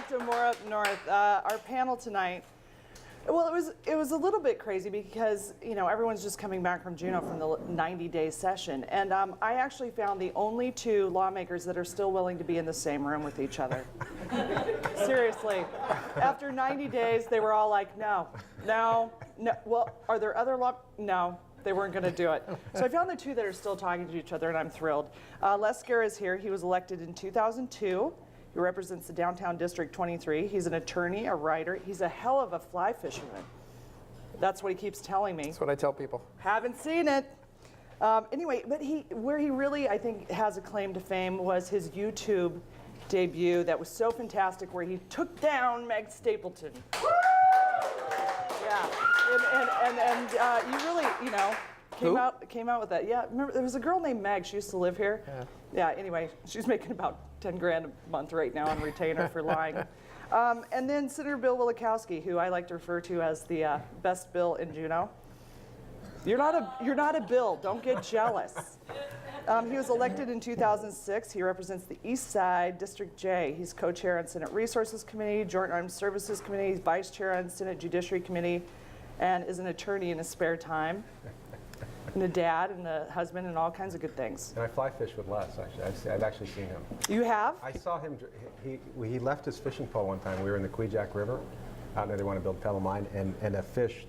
back to More Up North. Our panel tonight, well, it was a little bit crazy because, you know, everyone's just coming back from Juneau from the 90-day session. And I actually found the only two lawmakers that are still willing to be in the same room with each other. Seriously. After 90 days, they were all like, no. Well, are there other No. They weren't going to do it. So I found the two that are still talking to each other, and I'm thrilled. Les Gara is here. He was elected in 2002. He represents the Downtown District 23. He's an attorney, a writer. He's a hell of a fly fisherman. That's what he keeps telling me. That's what I tell people. Haven't seen it. Anyway, but where he really, I think, has a claim to fame was his YouTube debut that was so fantastic, where he took down Meg Stapleton. Yeah, and you really, you know, came out with that. Yeah, remember there was a girl named Meg. She used to live here. Yeah. Anyway, she's making about 10 grand a month right now on retainer for lying. And then Senator Bill Wielechowski, who I like to refer to as the best Bill in Juneau. You're not a Bill. Don't get jealous. He was elected in 2006. He represents the East Side, District J. He's co-chair on Senate Resources Committee, Joint Armed Services Committee, he's vice chair on Senate Judiciary Committee, and is an attorney in his spare time, and a dad and a husband and all kinds of good things. And I fly fish with Les, actually. I've actually seen him. You have? I saw him, he left his fishing pole one time. We were in the Kweejack River, out there they want to build a pebble mine, and a fish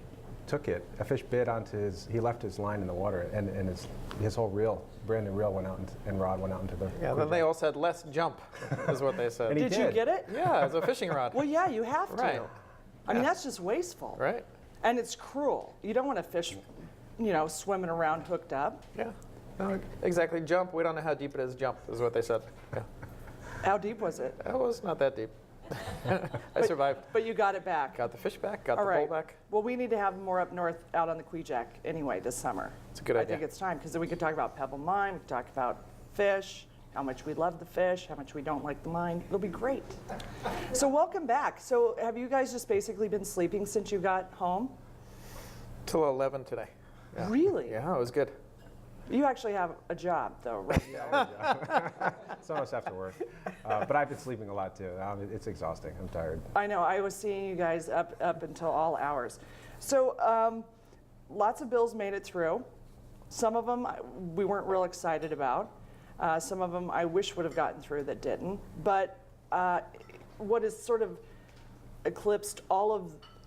took it. A fish bit onto he left his line in the water, and his whole reel, brand new reel, went out and rod went out into the Yeah, then they all said, "Let's jump," is what they said. Did you get it? Yeah, it's a fishing rod. Well, yeah, you have to. Right. I mean, that's just wasteful. Right. And it's cruel. You don't want to fish, you know, swimming around hooked up. Yeah. No, exactly. Jump. We don't know how deep it is. Jump is what they said. Yeah. How deep was it? It was not that deep. I survived. But you got it back. Got the fish back. Got All the right. pole back. Well, we need to have more up north out on the Kweejack anyway this summer. It's a good I idea. think it's time, because then we could talk about Pebble Mine, we could talk about fish, how much we love the fish, how much we don't like the mine. It'll be great. So welcome back. So have you guys just basically been sleeping since you got home? Till 11 today. Yeah. Really? Yeah, it was good. You actually have a job, though, right? Some of us have to work. But I've been sleeping a lot, too. It's exhausting. I'm tired. I know. I was seeing you guys up until all hours. So lots of bills made it through. Some of them we weren't real excited about. Some of them I wish would have gotten through that didn't. But what has sort of eclipsed all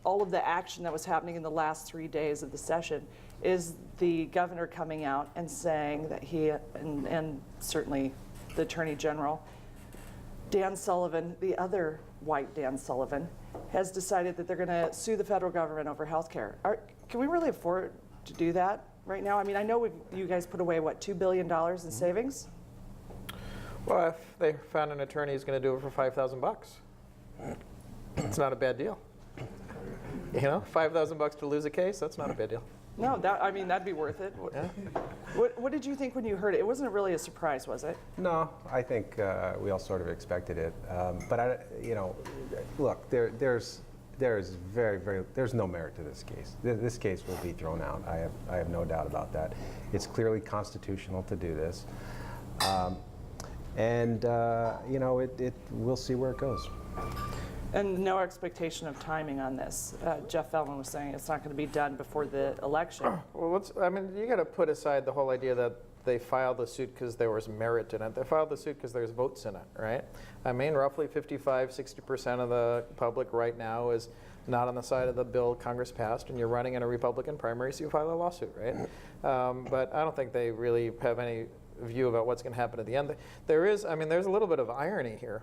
of the action that was happening in the last 3 days of the session is the governor coming out and saying that he, and certainly the Attorney General, Dan Sullivan, the other white Dan Sullivan, has decided that they're going to sue the federal government over health care. Can we really afford to do that right now? I mean, I know you guys put away, what, $2 billion in savings? Well, if they found an attorney who's going to do it for $5,000, it's not a bad deal. You know, $5,000 to lose a case, that's not a bad deal. No, that'd be worth it. Yeah. What did you think when you heard it? It wasn't really a surprise, was it? No, I think we all sort of expected it. But look, there's no merit to this case. This case will be thrown out. I have no doubt about that. It's clearly constitutional to do this, we'll see where it goes. And no expectation of timing on this. Jeff Feldman was saying it's not going to be done before the election. Well, you got to put aside the whole idea that they filed the suit because there was merit in it. They filed the suit because there's votes in it, right? I mean, roughly 60% of the public right now is not on the side of the bill Congress passed, and you're running in a Republican primary, so you file a lawsuit, right? But I don't think they really have any view about what's going to happen at the end. There's a little bit of irony here.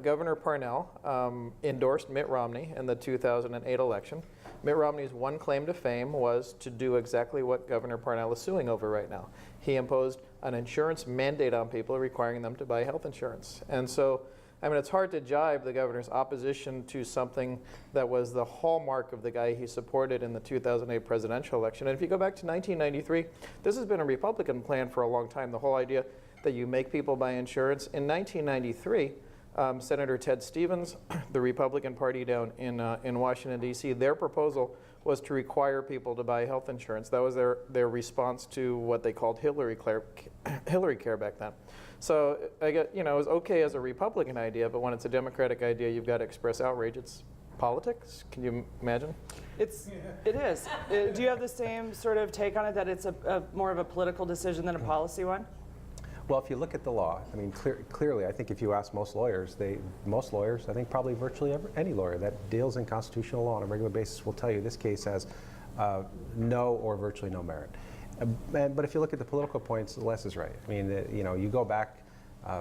Governor Parnell endorsed Mitt Romney in the 2008 election. Mitt Romney's one claim to fame was to do exactly what Governor Parnell is suing over right now. He imposed an insurance mandate on people, requiring them to buy health insurance. And so, it's hard to jibe the governor's opposition to something that was the hallmark of the guy he supported in the 2008 presidential election. And if you go back to 1993, this has been a Republican plan for a long time, the whole idea that you make people buy insurance. In 1993, Senator Ted Stevens, the Republican Party down in Washington, D.C., their proposal was to require people to buy health insurance. That was their response to what they called Hillary Care back then. So I get, it was okay as a Republican idea, but when it's a Democratic idea, you've got to express outrage. It's politics. Can you imagine? It is. Do you have the same sort of take on it, that it's a more of a political decision than a policy one? Well, if you look at the law, I mean, clearly, I think if you ask most lawyers, I think probably virtually any lawyer that deals in constitutional law on a regular basis will tell you this case has no or virtually no merit. But if you look at the political points, Les is right. I mean, you go back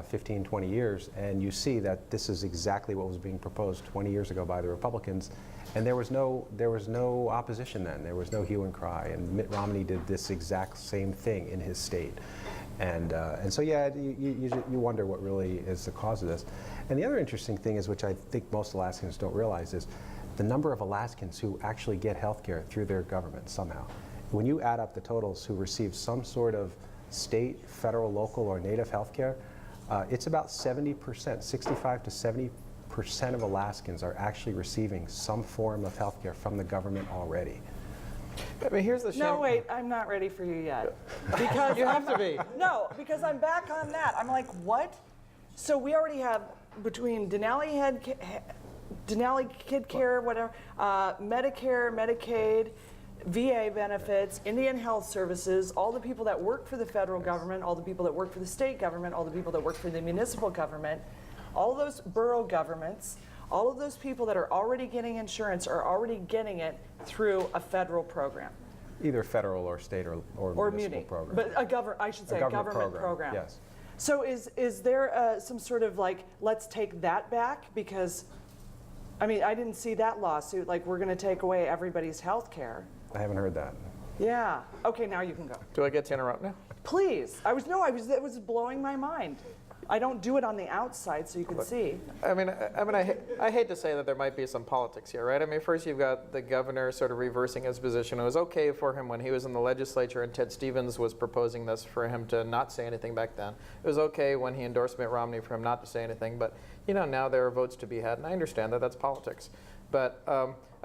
15, 20 years, and you see that this is exactly what was being proposed 20 years ago by the Republicans, and there was no opposition then. There was no hue and cry, and Mitt Romney did this exact same thing in his state. And so, yeah, you wonder what really is the cause of this. And the other interesting thing is, which I think most Alaskans don't realize, is the number of Alaskans who actually get health care through their government somehow. When you add up the totals who receive some sort of state, federal, local, or native health care, it's about 70%, 65 to 70% of Alaskans are actually receiving some form of health care from the government already. I mean, here's the shame. No, wait, I'm not ready for you yet. Because You have to be. No, because I'm back on that. I'm like, what? So we already have, between Denali Kid Care, whatever, Medicare, Medicaid, VA benefits, Indian Health Services, all the people that work for the federal government, all the people that work for the state government, all the people that work for the municipal government, all of those borough governments, all of those people that are already getting insurance are already getting it through a federal program. Either federal or state or municipal muni, program. but a government program. Yes. So is there some sort of like, let's take that back? Because, I mean, I didn't see that lawsuit, like we're gonna take away everybody's health care. I haven't heard that. Yeah, okay, now you can go. Do I get to interrupt now? Please, it was blowing my mind. I don't do it on the outside so you can see. I hate to say that there might be some politics here, right? I mean, first you've got the governor sort of reversing his position. It was okay for him when he was in the legislature and Ted Stevens was proposing this for him to not say anything back then. It was okay when he endorsed Mitt Romney for him not to say anything, but now there are votes to be had, and I understand that that's politics. But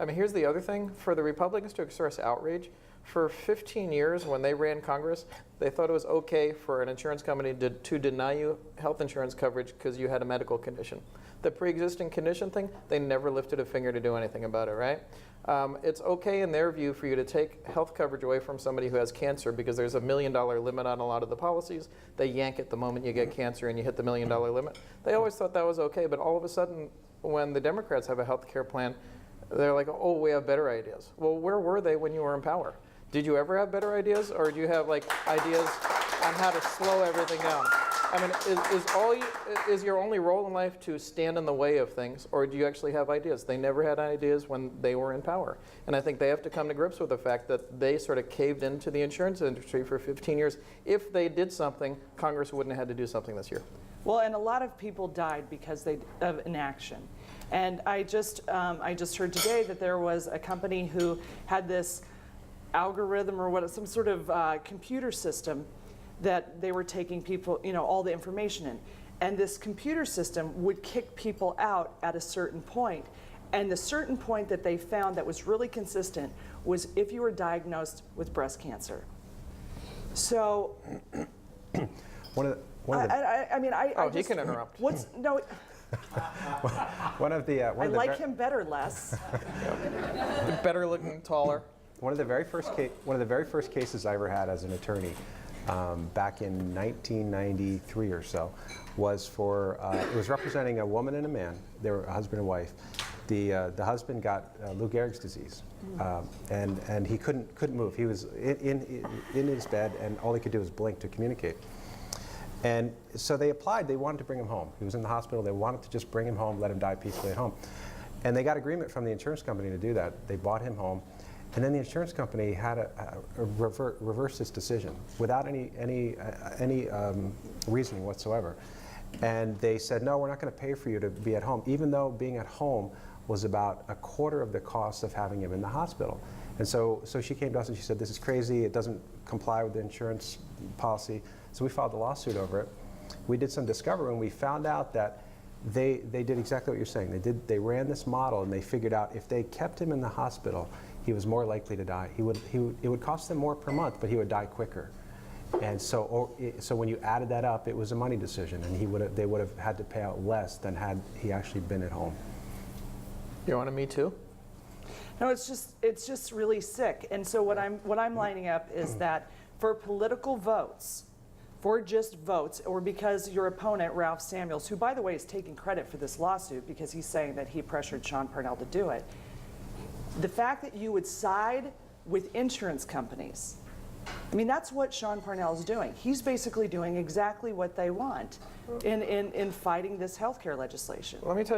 here's the other thing. For the Republicans to express outrage, for 15 years when they ran Congress, they thought it was okay for an insurance company to deny you health insurance coverage because you had a medical condition. The pre-existing condition thing, they never lifted a finger to do anything about it, right? It's okay in their view for you to take health coverage away from somebody who has cancer because there's $1 million limit on a lot of the policies. They yank it the moment you get cancer and you hit the $1 million limit. They always thought that was okay, but all of a sudden, when the Democrats have a health care plan, they're like, oh, we have better ideas. Well, where were they when you were in power? Did you ever have better ideas, or do you have like ideas on how to slow everything down? I mean, is your only role in life to stand in the way of things, or do you actually have ideas? They never had ideas when they were in power. And I think they have to come to grips with the fact that they sort of caved into the insurance industry for 15 years. If they did something, Congress wouldn't have had to do something this year. Well, and a lot of people died because of inaction. And I just heard today that there was a company who had this algorithm or some sort of computer system that they were taking people, all the information in. And this computer system would kick people out at a certain point. And the certain point that they found that was really consistent was if you were diagnosed with breast cancer. So, He can interrupt. I like him better, Les. Better looking, taller. One of the very first cases I ever had as an attorney, back in 1993 or so, was for it was representing a woman and a man. They were a husband and wife. The husband got Lou Gehrig's disease, and he couldn't move. He was in his bed, and all he could do was blink to communicate. And so they applied. They wanted to bring him home. He was in the hospital. They wanted to just bring him home, let him die peacefully at home. And they got agreement from the insurance company to do that. They brought him home. And then the insurance company had a reverse this decision without any reasoning whatsoever. And they said, no, we're not going to pay for you to be at home, even though being at home was about a quarter of the cost of having him in the hospital. And so she came to us and she said, this is crazy. It doesn't comply with the insurance policy. So we filed a lawsuit over it. We did some discovery and we found out that they did exactly what you're saying. They ran this model and they figured out if they kept him in the hospital, he was more likely to die. It would cost him more per month, but he would die quicker. And so when you added that up, it was a money decision, and they would have had to pay out less than had he actually been at home. You want a Me Too? No, it's just really sick. And so what I'm lining up is that for political votes, for just votes, or because your opponent, Ralph Samuels, who by the way is taking credit for this lawsuit because he's saying that he pressured Sean Parnell to do it, the fact that you would side with insurance companies, I mean, that's what Sean Parnell is doing. He's basically doing exactly what they want in fighting this healthcare legislation. Let me tell you.